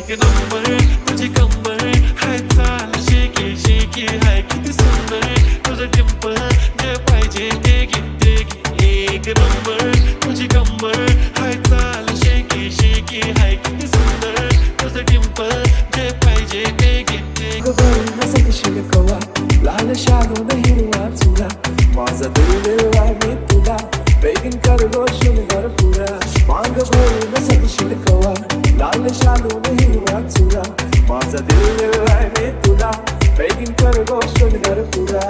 एक नंबर तुझी कंबर हाय चाल शेकी शेकी हाय किती सुंदर तुझं टिंपल जे पाहिजे ते घे एक नंबर तुझी कंबर हाय चाल शेकी शेकी हाय किती सुंदर तुझं टिंपल जे पाहिजे ते घे नसक शिलकवा लाल शालून हिरवा चुरा माझा दिल मी तुला बेगीन कर गो शुनगर पुरा मांग भरून नसक शिलकवा लाल शालून हिरवा चुरा माझा दिल मी तुला बेगीन कर गो शुनगर पुरा